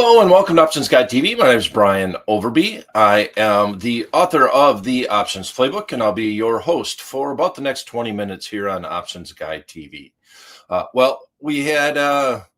Hello and welcome to Options Guide TV. My name is Brian Overby. I am the author of the Options Playbook, and I'll be your host for about the next 20 minutes here on Options Guide TV. We had a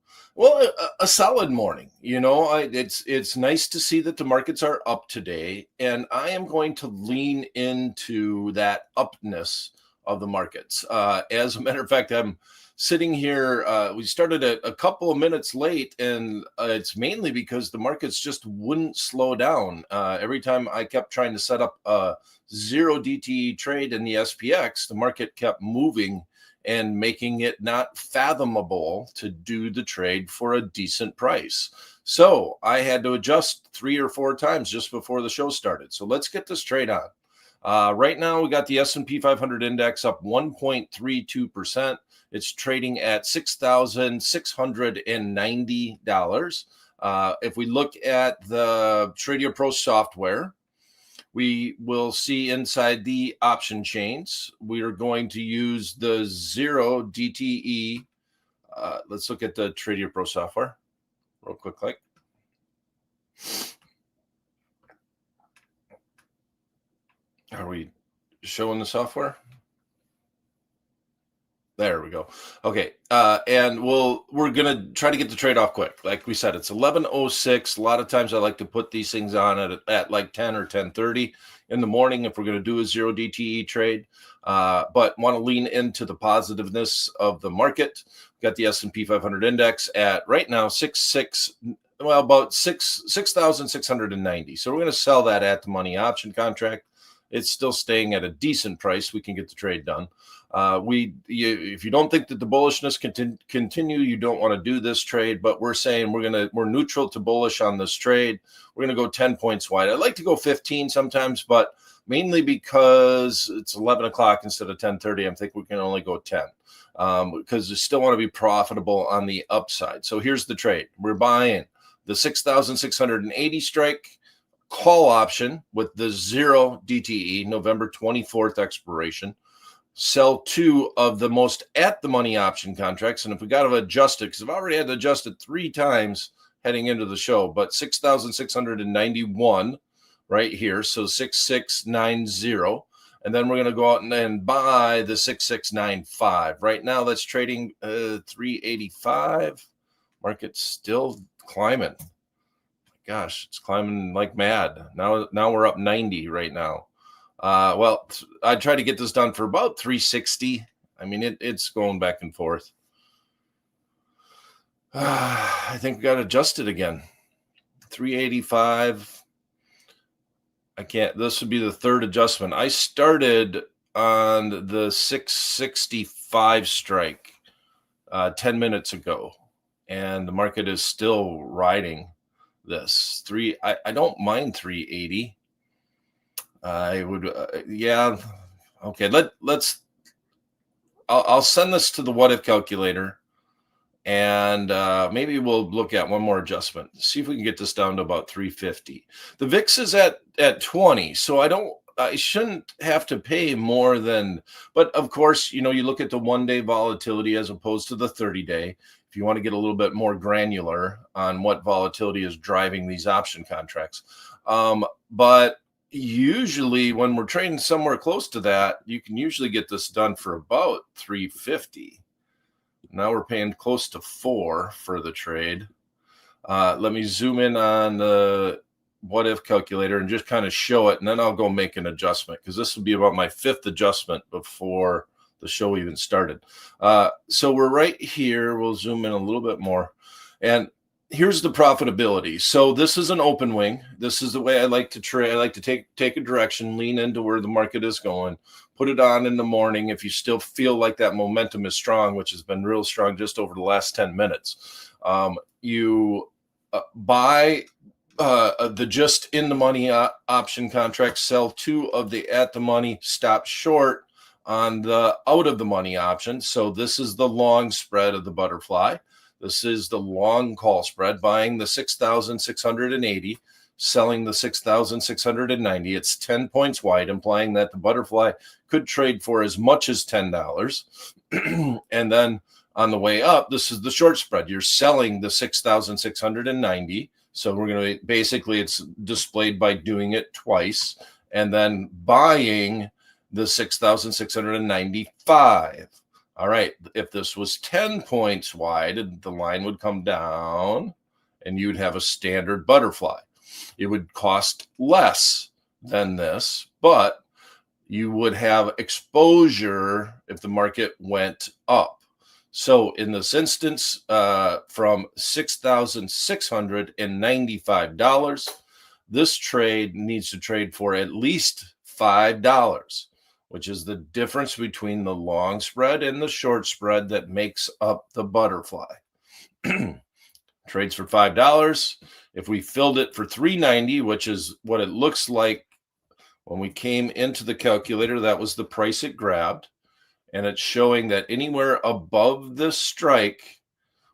solid morning. It's nice to see that the markets are up today, and I am going to lean into that upness of the markets. As a matter of fact, I'm sitting here. We started a couple of minutes late, and it's mainly because the markets just wouldn't slow down. Every time I kept trying to set up a zero DTE trade in the SPX, the market kept moving and making it not fathomable to do the trade for a decent price. So I had to adjust 3 or 4 times just before the show started. So let's get this trade on. Right now, we got the S&P 500 index up 1.32%. It's trading at $6,690. If we look at the Tradier Pro software, we will see inside the option chains, we are going to use the zero DTE. Let's look at the Tradier Pro software real quick. Are we showing the software? There we go. Okay. And we're going to try to get the trade off quick. Like we said, it's 11:06. A lot of times I like to put these things on at like 10 or 10:30 in the morning if we're going to do a zero DTE trade. But want to lean into the positiveness of the market. We've got the S&P 500 index at right now about 6,690. So we're going to sell that at the money option contract. It's still staying at a decent price. We can get the trade done. If you don't think that the bullishness can continue, you don't want to do this trade. But we're saying we're neutral to bullish on this trade. We're going to go 10 points wide. I'd like to go 15 sometimes, but mainly because it's 11 o'clock instead of 10:30. I think we can only go 10 because we still want to be profitable on the upside. So here's the trade. We're buying the 6,680 strike call option with the zero DTE, November 24th expiration. Sell 2 of the most at the money option contracts. And if we got to adjust it, because I've already had to adjust it 3 times heading into the show, but 6,691 right here. So 6,690. And then we're going to go out and buy the 6,695. Right now that's trading 385. Market's still climbing. Gosh, it's climbing like mad. Now we're up 90 right now. I tried to get this done for about 360. I mean, it's going back and forth. I think we got to adjust it again. 385. I can't. This would be the 3rd adjustment. I started on the 665 strike 10 minutes ago, and the market is still riding this. I don't mind 380. I would, yeah. Okay, I'll send this to the what if calculator, and maybe we'll look at one more adjustment. See if we can get this down to about 350. The VIX is at 20, so I shouldn't have to pay more than, but of course, you look at the 1-day volatility as opposed to the 30-day. If you want to get a little bit more granular on what volatility is driving these option contracts. But usually when we're trading somewhere close to that, you can usually get this done for about 350. Now we're paying close to 4 for the trade. Let me zoom in on the what if calculator and just kind of show it, and then I'll go make an adjustment because this will be about my 5th adjustment before the show even started. So we're right here. We'll zoom in a little bit more, and here's the profitability. So this is an open wing. This is the way I like to trade. I like to take a direction, lean into where the market is going, put it on in the morning. If you still feel like that momentum is strong, which has been real strong just over the last 10 minutes, you buy the just in the money option contract, sell 2 of the at the money, stop short on the out of the money option. So this is the long spread of the butterfly. This is the long call spread, buying the 6,680, selling the 6,690. It's 10 points wide, implying that the butterfly could trade for as much as $10. And then on the way up, this is the short spread. You're selling the 6,690, So we're going to basically, it's displayed by doing it twice and then buying the 6,695. All right. If this was 10 points wide, the line would come down and you'd have a standard butterfly. It would cost less than this, but you would have exposure if the market went up. So in this instance, from $6,695, this trade needs to trade for at least $5, which is the difference between the long spread and the short spread that makes up the butterfly. Trades for $5. If we filled it for $3.90, which is what it looks like when we came into the calculator, that was the price it grabbed. And it's showing that anywhere above this strike,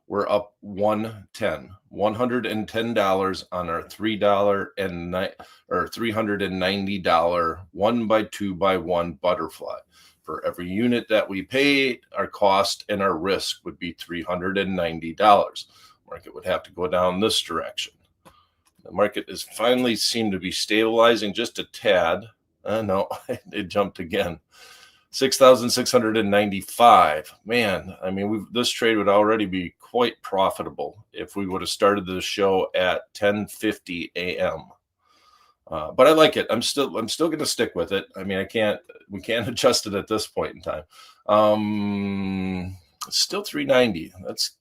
we're up $110 on our $390 1 by 2 by 1 butterfly. For every unit that we paid, our cost and our risk would be $390. Market would have to go down this direction. The market is finally seemed to be stabilizing just a tad. No, it jumped again. 6,695. Man, I mean, this trade would already be quite profitable if we would have started the show at 10:50 a.m. But I like it. I'm still going to stick with it. I mean, we can't adjust it at this point in time. It's still 390.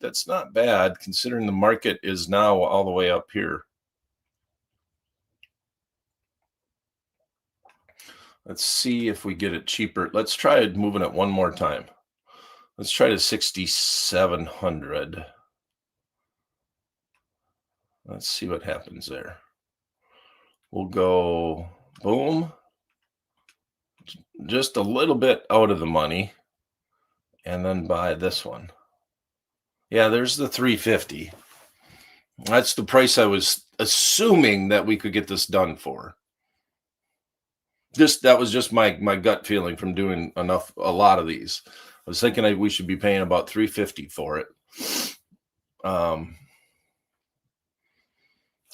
That's not bad considering the market is now all the way up here. Let's see if we get it cheaper. Let's try moving it one more time. Let's try to 6,700. Let's see what happens there. We'll go boom. Just a little bit out of the money. And then buy this one. Yeah, there's the 350. That's the price I was assuming that we could get this done for. That was just my gut feeling from doing a lot of these. I was thinking we should be paying about $350 for it. All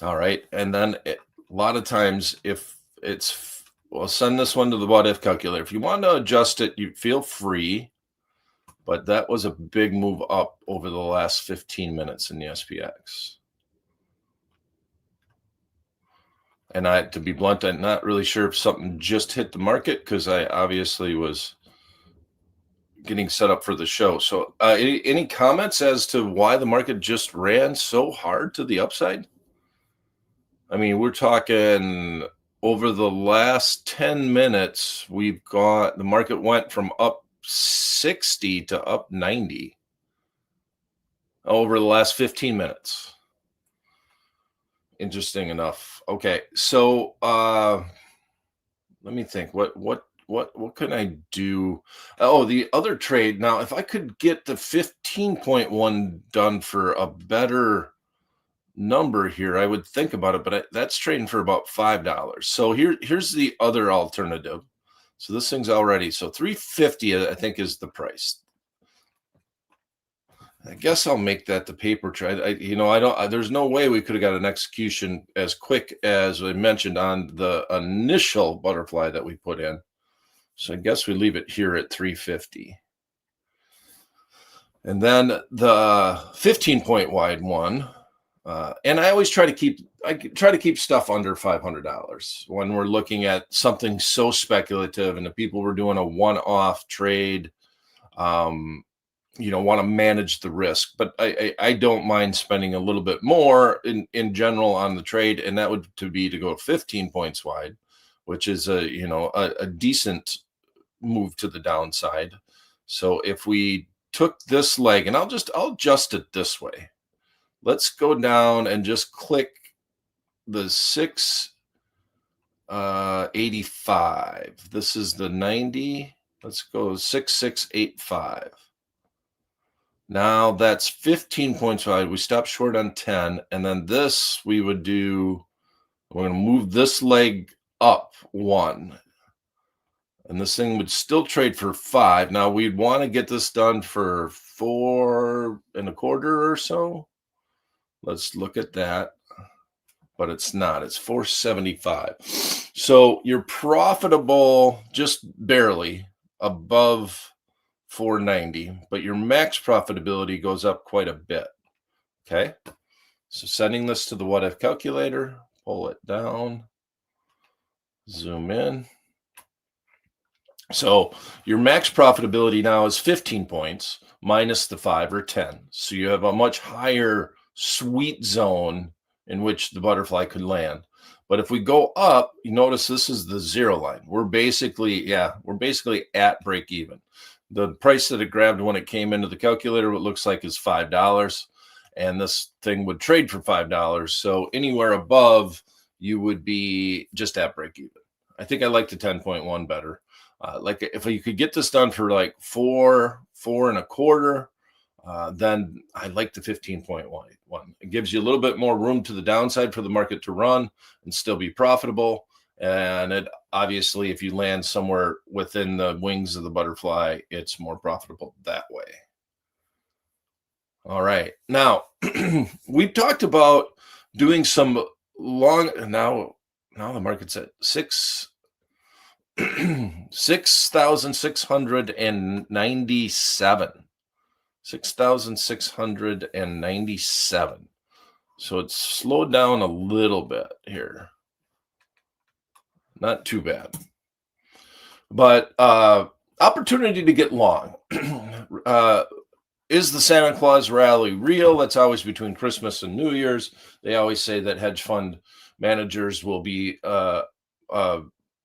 right, and then a lot of times if it's, well, send this one to the what if calculator. If you want to adjust it, you feel free. But that was a big move up over the last 15 minutes in the SPX. And to be blunt, I'm not really sure if something just hit the market because I obviously was getting set up for the show. So any comments as to why the market just ran so hard to the upside? I mean, we're talking over the last 10 minutes, the market went from up 60 to up 90 over the last 15 minutes. Interesting enough. Okay, so let me think. What can I do? Oh, the other trade. Now, if I could get the 15.1 done for a better number here, I would think about it, but that's trading for about $5. So here's the other alternative. So this thing's already, so 350 I think is the price. I guess I'll make that the paper trade. There's no way we could have got an execution as quick as I mentioned on the initial butterfly that we put in. So I guess we leave it here at 350. And then the 15-point wide one. And I always try to keep stuff under $500 when we're looking at something so speculative, and the people were doing a one-off trade, want to manage the risk. But I don't mind spending a little bit more in general on the trade, and that would to go 15 points wide, which is a decent move to the downside. So if we took this leg, and I'll adjust it this way. Let's go down and just click the 685. This is the 90. Let's go 6685. Now that's 15 points wide. We stopped short on 10. And then this we're going to move this leg up 1. And this thing would still trade for 5. Now we'd want to get this done for 4.25 or so. Let's look at that. but it's not. It's 475. So you're profitable just barely above 490, but your max profitability goes up quite a bit. Okay. So sending this to the what if calculator, pull it down, zoom in. So your max profitability now is 15 points minus the 5 or 10. So you have a much higher sweet zone in which the butterfly could land. But if we go up, you notice this is the zero line. We're basically at break even. The price that it grabbed when it came into the calculator, what looks like is $5. And this thing would trade for $5. So anywhere above, you would be just at break even. I think I like the 10.1 better. Like if you could get this done for like 4.25, then I like the 15.1. It gives you a little bit more room to the downside for the market to run and still be profitable. And it obviously, if you land somewhere within the wings of the butterfly, it's more profitable that way. All right. Now, we talked about doing some long. Now the market's at 6,697. 6,697. So it's slowed down a little bit here. Not too bad. But opportunity to get long. Is the Santa Claus rally real? That's always between Christmas and New Year's. They always say that hedge fund managers will be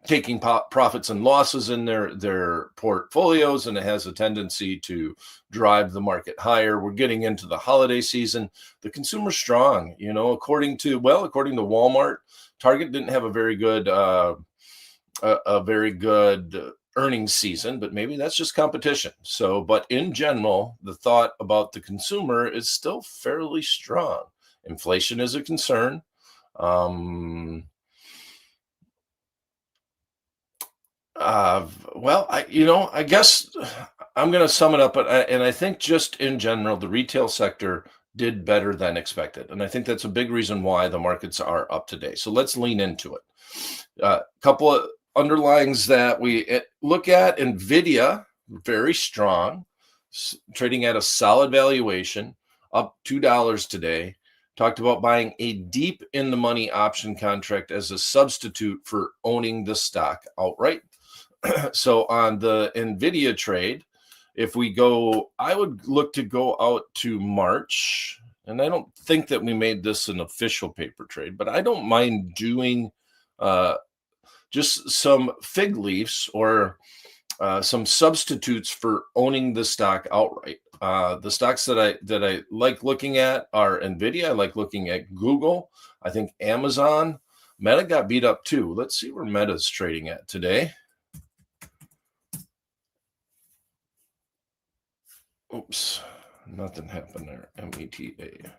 taking profits and losses in their portfolios, and it has a tendency to drive the market higher. We're getting into the holiday season. The consumer's strong, according to Walmart. Target didn't have a very good earnings season, but maybe that's just competition. So, but in general, the thought about the consumer is still fairly strong. Inflation is a concern. I guess I'm going to sum it up, and I think just in general, the retail sector did better than expected. And I think that's a big reason why the markets are up today. So let's lean into it. A couple of underlyings that we look at: NVIDIA, very strong, trading at a solid valuation, up $2 today. Talked about buying a deep in the money option contract as a substitute for owning the stock outright. So on the NVIDIA trade, if we go, I would look to go out to March. And I don't think that we made this an official paper trade, but I don't mind doing just some fig leaves or some substitutes for owning the stock outright. The stocks that I like looking at are NVIDIA. I like looking at Google. I think Amazon. Meta got beat up too. Let's see where Meta's trading at today. Oops, nothing happened there. META.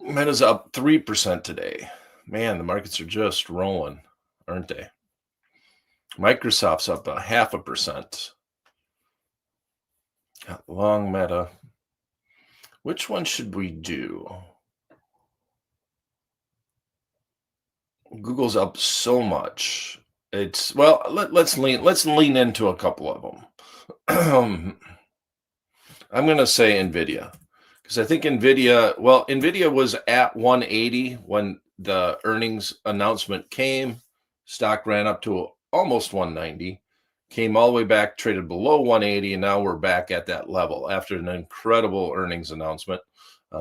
Meta's up 3% today. Man, the markets are just rolling, aren't they? Microsoft's up 0.5%. Got long Meta. Which one should we do? Google's up so much. Let's lean into a couple of them. I'm going to say NVIDIA, because I think NVIDIA was at 180 when the earnings announcement came. Stock ran up to almost 190, came all the way back, traded below 180, and now we're back at that level after an incredible earnings announcement.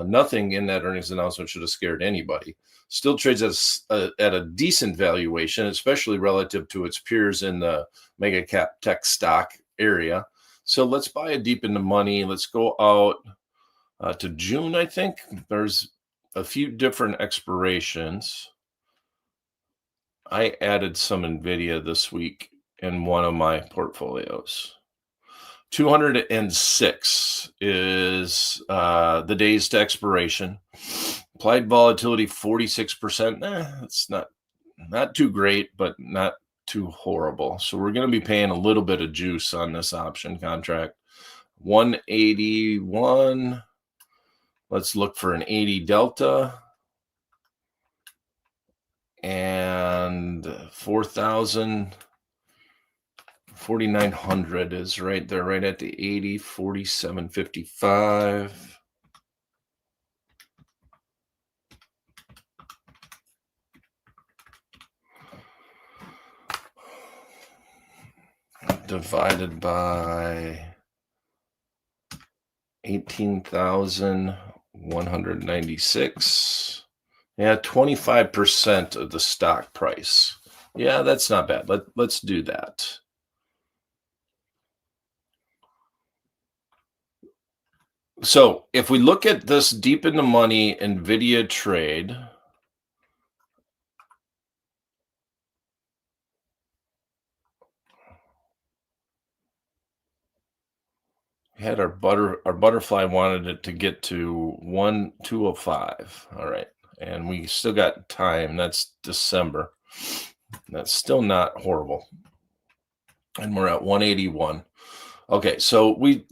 Nothing in that earnings announcement should have scared anybody. Still trades at a decent valuation, especially relative to its peers in the mega cap tech stock area. So let's buy a deep in the money. Let's go out to June, I think. There's a few different expirations. I added some NVIDIA this week in one of my portfolios. 206 is the days to expiration. Applied volatility 46%. It's not too great, but not too horrible. So we're going to be paying a little bit of juice on this option contract. 181. Let's look for an 80 delta. and 4,000, 4,900 is right there, right at the 80, 47.55. Divided by 18,196. Yeah, 25% of the stock price. Yeah, that's not bad. Let's do that. So if we look at this deep in the money NVIDIA trade, we had our butterfly wanted it to get to 1,205. All right. And we still got time. That's December. That's still not horrible. And we're at 181. Okay, so we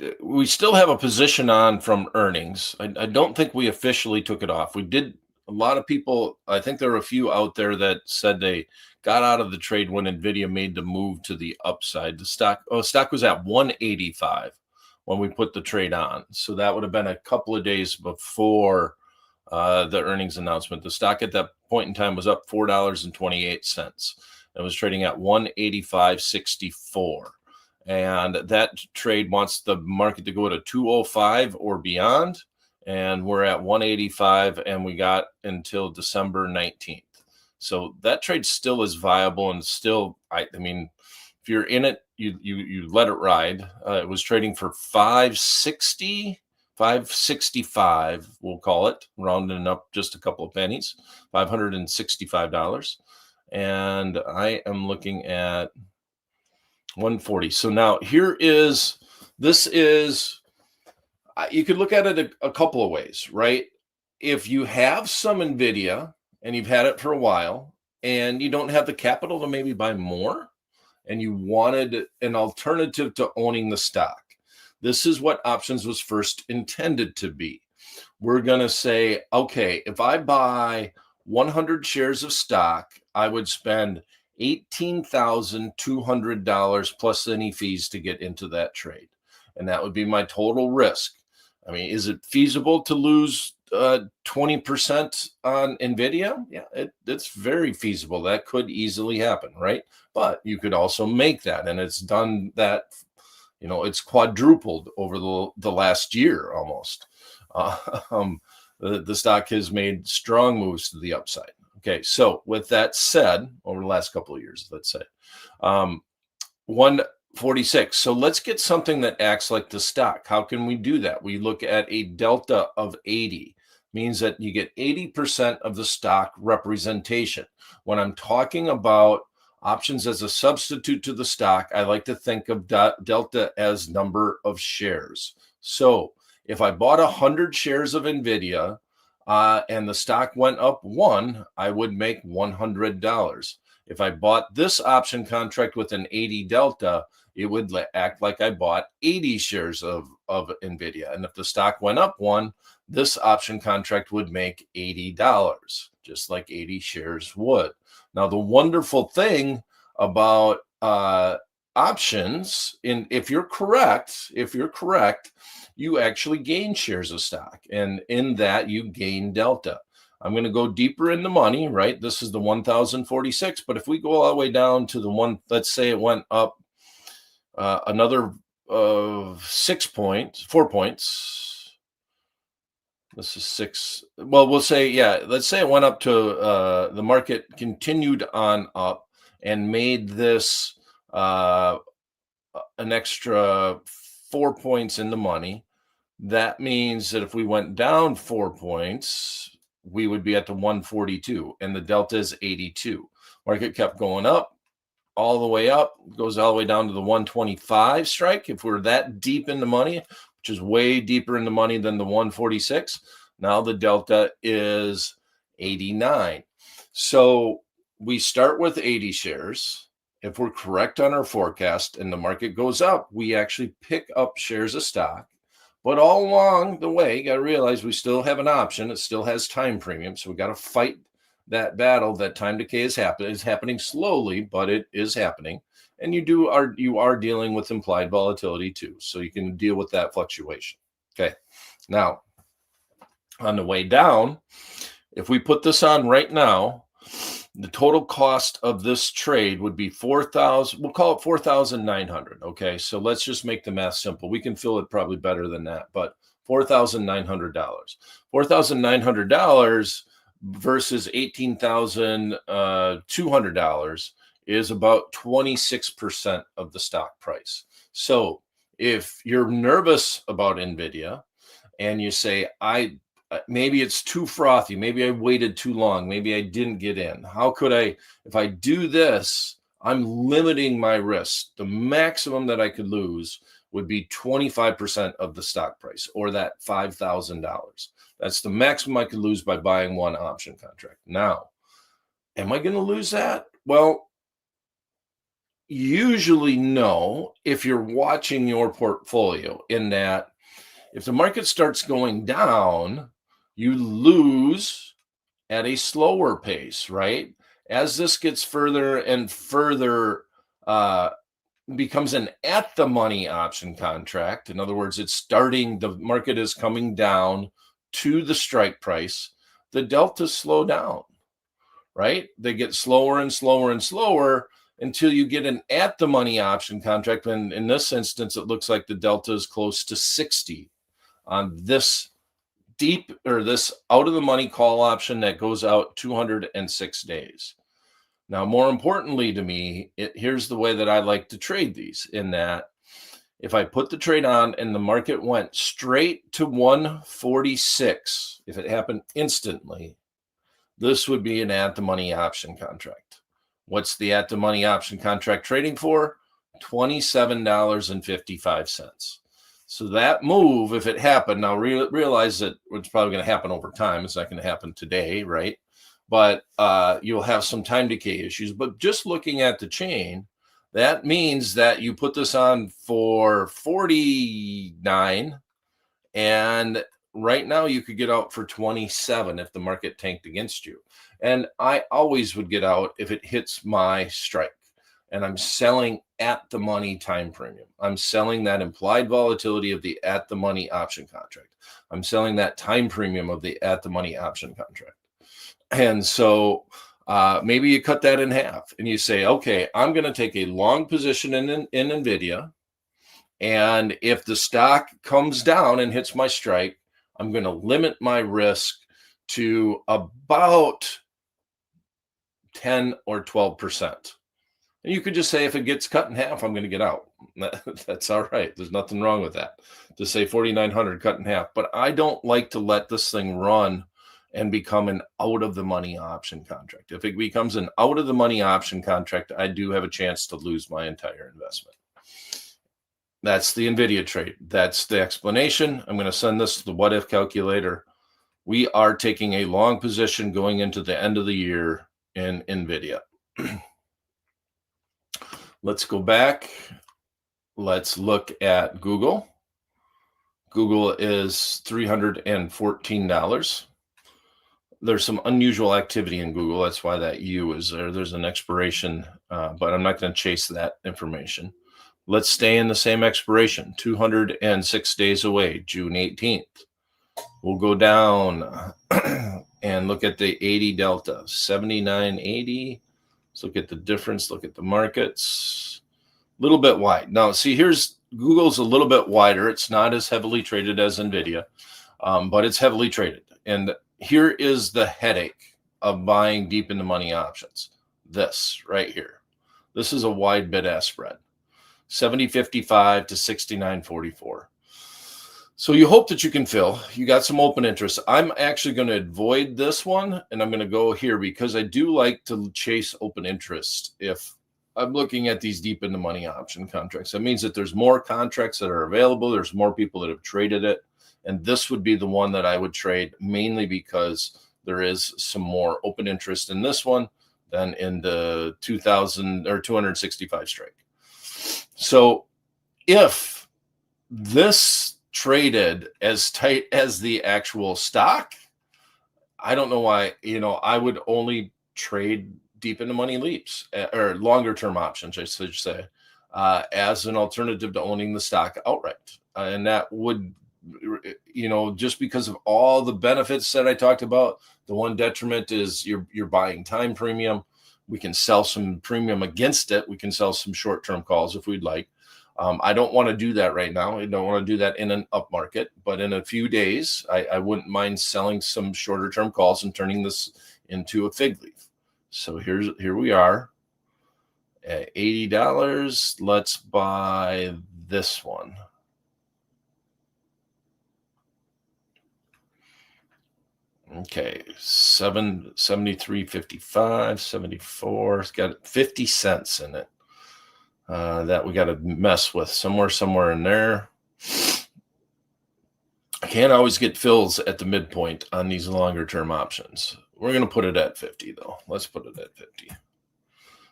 still have a position on from earnings. I don't think we officially took it off. We did. A lot of people, I think there were a few out there that said they got out of the trade when Nvidia made the move to the upside. The stock was at 185 when we put the trade on, so that would have been a couple of days before the earnings announcement. The stock at that point in time was up $4.28. It was trading at 185.64. And that trade wants the market to go to 205 or beyond. And we're at 185, and we got until December 19th. So that trade still is viable, and still, I mean, if you're in it, you let it ride. It was trading for 560, 565, we'll call it, rounding up just a couple of pennies, $565. And I am looking at 140. So now this is, you could look at it a couple of ways, right? If you have some NVIDIA and you've had it for a while and you don't have the capital to maybe buy more and you wanted an alternative to owning the stock, this is what options was first intended to be. We're going to say, okay, if I buy 100 shares of stock, I would spend $18,200 plus any fees to get into that trade. And that would be my total risk. I mean, is it feasible to lose 20% on NVIDIA? Yeah, it's very feasible. That could easily happen, right? But you could also make that. And it's done that, it's quadrupled over the last year almost. The stock has made strong moves to the upside. Okay, so with that said, over the last couple of years, let's say, 146. So let's get something that acts like the stock. How can we do that? We look at a delta of 80, means that you get 80% of the stock representation. When I'm talking about options as a substitute to the stock, I like to think of delta as number of shares. So if I bought 100 shares of NVIDIA and the stock went up 1, I would make $100. If I bought this option contract with an 80 delta, it would act like I bought 80 shares of NVIDIA. And if the stock went up 1, this option contract would make $80, just like 80 shares would. Now, the wonderful thing about options, if you're correct, you actually gain shares of stock, and in that you gain delta. I'm going to go deeper in the money, right? This is the 1,046, but if we go all the way down to the one, let's say it went up another 4 points. This is 6. Well, we'll say, let's say it went up to the market continued on up and made this an extra 4 points in the money. That means that if we went down 4 points, we would be at the 142, and the delta is 82. Market kept going up, all the way up, goes all the way down to the 125 strike. If we're that deep in the money, which is way deeper in the money than the 146, now the delta is 89. So we start with 80 shares. If we're correct on our forecast and the market goes up, we actually pick up shares of stock. But all along the way, you got to realize we still have an option. It still has time premium. So we got to fight that battle, that time decay is happening slowly, but it is happening. And you are dealing with implied volatility too. So you can deal with that fluctuation. Okay. Now, on the way down, if we put this on right now, the total cost of this trade would be 4,000. We'll call it 4,900. Okay. So let's just make the math simple. We can fill it probably better than that, but $4,900. $4,900 versus $18,200 is about 26% of the stock price. So if you're nervous about NVIDIA and you say, maybe it's too frothy, maybe I waited too long, maybe I didn't get in. How could I, if I do this, I'm limiting my risk. The maximum that I could lose would be 25% of the stock price, or that $5,000. That's the maximum I could lose by buying one option contract. Now, am I going to lose that? Well, usually no, if you're watching your portfolio, in that if the market starts going down, you lose at a slower pace, right? As this gets further and further, becomes an at the money option contract. In other words, the market is coming down to the strike price. The deltas slow down, right? They get slower and slower and slower until you get an at the money option contract. And in this instance, it looks like the delta is close to 60 on this this out of the money call option that goes out 206 days. Now, more importantly to me, here's the way that I like to trade these, in that if I put the trade on and the market went straight to 146, if it happened instantly, this would be an at the money option contract. What's the at the money option contract trading for? $27.55. So that move, if it happened, now realize that it's probably going to happen over time. It's not going to happen today, right? But you'll have some time decay issues. But just looking at the chain, that means that you put this on for 49, and right now you could get out for 27 if the market tanked against you. And I always would get out if it hits my strike. And I'm selling at the money time premium. I'm selling that implied volatility of the at the money option contract. I'm selling that time premium of the at the money option contract. And so maybe you cut that in half and you say, okay, I'm going to take a long position in NVIDIA. And if the stock comes down and hits my strike, I'm going to limit my risk to about 10 or 12%. And you could just say, if it gets cut in half, I'm going to get out. That's all right. There's nothing wrong with that. To say 4,900 cut in half. But I don't like to let this thing run and become an out of the money option contract. If it becomes an out of the money option contract, I do have a chance to lose my entire investment. That's the NVIDIA trade. That's the explanation. I'm going to send this to the what if calculator. We are taking a long position going into the end of the year in NVIDIA. Let's go back. Let's look at Google. Google is $314. There's some unusual activity in Google. That's why that U is there. There's an expiration, but I'm not going to chase that information. Let's stay in the same expiration, 206 days away, June 18th. We'll go down and look at the 80 delta, 79.80. Let's look at the difference. Look at the markets. A little bit wide. Now, see, here's Google's a little bit wider. It's not as heavily traded as NVIDIA, but it's heavily traded. And here is the headache of buying deep in the money options. This right here. This is a wide bid-ask spread, 70.55 to 69.44. So you hope that you can fill. You got some open interest. I'm actually going to avoid this one, and I'm going to go here because I do like to chase open interest if I'm looking at these deep in the money option contracts. That means that there's more contracts that are available. There's more people that have traded it. And this would be the one that I would trade, mainly because there is some more open interest in this one than in the 2000 or 265 strike. So if this traded as tight as the actual stock, I don't know why, I would only trade deep into money leaps or longer term options, I should say, as an alternative to owning the stock outright. And that would, just because of all the benefits that I talked about, the one detriment is you're buying time premium. We can sell some premium against it. We can sell some short term calls if we'd like. I don't want to do that right now. I don't want to do that in an up market, but in a few days, I wouldn't mind selling some shorter term calls and turning this into a fig leaf. So here we are at $80. Let's buy this one. Okay, 73.55, 74. It's got 50 cents in it. That we got to mess with somewhere in there. I can't always get fills at the midpoint on these longer term options. We're going to put it at 50 though. Let's put it at 50.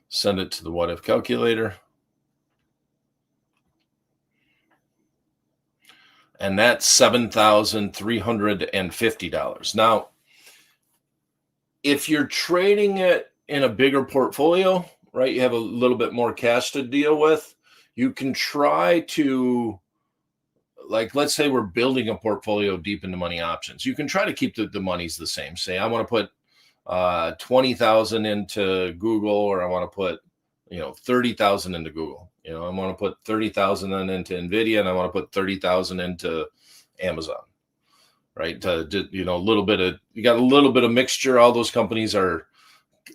Send it to the what if calculator. And that's $7,350. Now, if you're trading it in a bigger portfolio, right, you have a little bit more cash to deal with, you can try to, like, let's say we're building a portfolio deep into money options. You can try to keep the monies the same. Say, I want to put 20,000 into Google, or I want to put, 30,000 into Google. I want to put 30,000 then into Nvidia, and I want to put 30,000 into Amazon, right? A little bit of, you got a little bit of mixture. All those companies are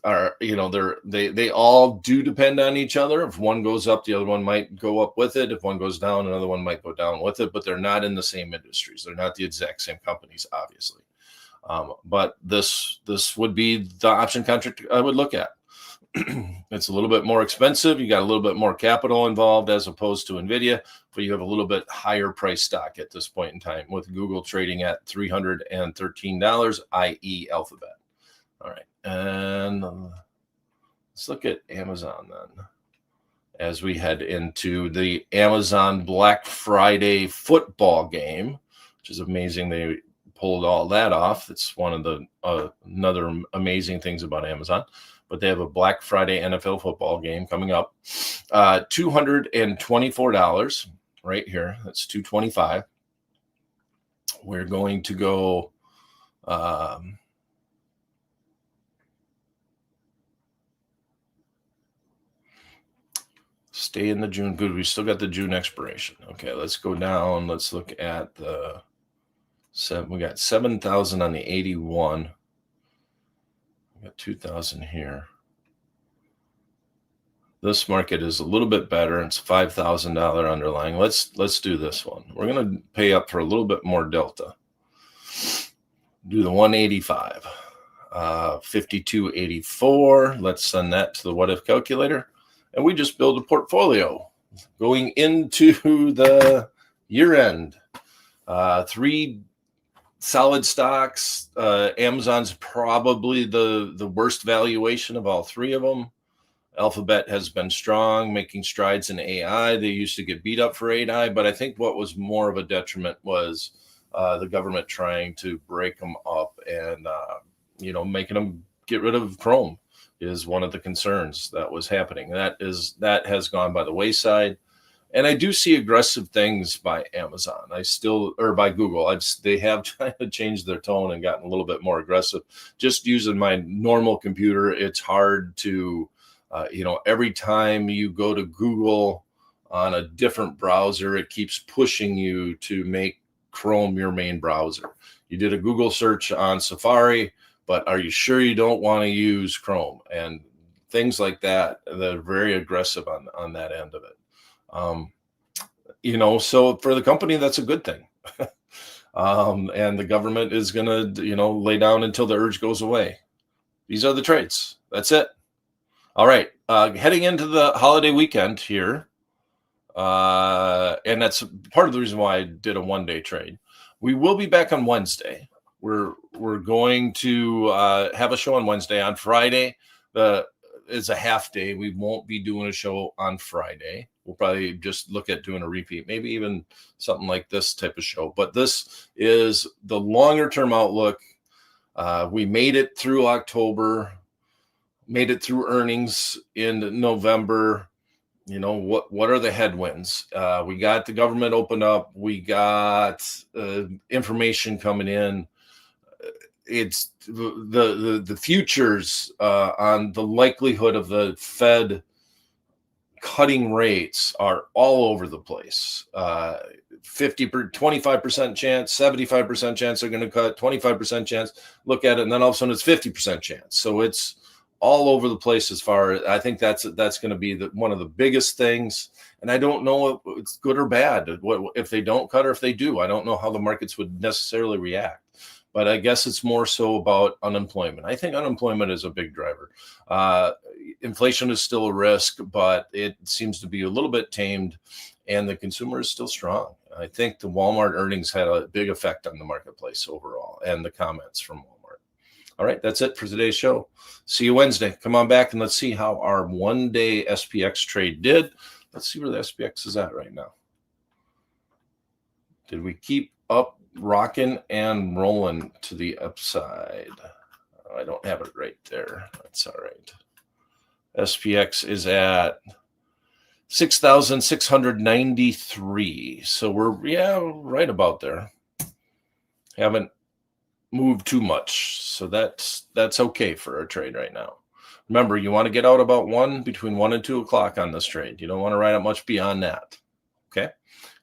they all do depend on each other. If one goes up, the other one might go up with it. If one goes down, another one might go down with it, but they're not in the same industries. They're not the exact same companies, obviously. But this would be the option contract I would look at. It's a little bit more expensive. You got a little bit more capital involved as opposed to Nvidia, but you have a little bit higher price stock at this point in time, with Google trading at $313, i.e. Alphabet. All right, and let's look at Amazon then, as we head into the Amazon Black Friday football game, which is amazing. They pulled all that off. It's one of the another amazing things about Amazon. But they have a Black Friday NFL football game coming up. $224 right here. That's $225. We're going to go. Stay in the June. Good. We still got the June expiration. Okay, let's go down. Let's look at the we got 7,000 on the 81. We got 2,000 here. This market is a little bit better. It's $5,000 underlying. Let's do this one. We're going to pay up for a little bit more delta. Do the 185. 52.84. Let's send that to the what if calculator. And we just build a portfolio going into the year end. 3 solid stocks. Amazon's probably the worst valuation of all 3 of them. Alphabet has been strong, making strides in AI. They used to get beat up for AI, but I think what was more of a detriment was the government trying to break them up and making them get rid of Chrome is one of the concerns that was happening. That has gone by the wayside. And I do see aggressive things by Amazon. By Google. They have kind of changed their tone and gotten a little bit more aggressive. Just using my normal computer, it's hard to, every time you go to Google on a different browser, it keeps pushing you to make Chrome your main browser. You did a Google search on Safari, but are you sure you don't want to use Chrome? And things like that. They're very aggressive on that end of it. So for the company, that's a good thing. And the government is going to, lay down until the urge goes away. These are the trades. That's it. All right. Heading into the holiday weekend here. And that's part of the reason why I did a one-day trade. We will be back on Wednesday. We're going to have a show on Wednesday. On Friday, is a half day. We won't be doing a show on Friday. We'll probably just look at doing a repeat, maybe even something like this type of show. But this is the longer term outlook. We made it through October, made it through earnings in November. What are the headwinds? We got the government opened up. We got information coming in. It's the futures on the likelihood of the Fed cutting rates are all over the place. 25% chance, 75% chance they're going to cut, 25% chance. Look at it, and then all of a sudden it's 50% chance. So it's all over the place. I think that's going to be one of the biggest things. And I don't know if it's good or bad. If they don't cut or if they do, I don't know how the markets would necessarily react. But I guess it's more so about unemployment. I think unemployment is a big driver. Inflation is still a risk, but it seems to be a little bit tamed, and the consumer is still strong. I think the Walmart earnings had a big effect on the marketplace overall, and the comments from Walmart. All right, that's it for today's show. See you Wednesday. Come on back and let's see how our one-day SPX trade did. Let's see where the SPX is at right now. Did we keep up? Rocking and rolling to the upside. I don't have it right there. That's all right. SPX is at 6,693. So we're right about there. Haven't moved too much. So that's okay for a trade right now. Remember, you want to get out about between 1 and 2 o'clock on this trade. You don't want to ride it much beyond that. Okay.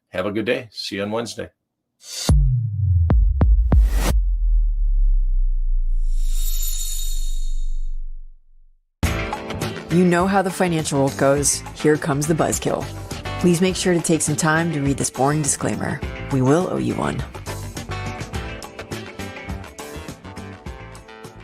Have a good day. See you on Wednesday. You know how the financial world goes. Here comes the buzzkill. Please make sure to take some time to read this boring disclaimer. We will owe you one.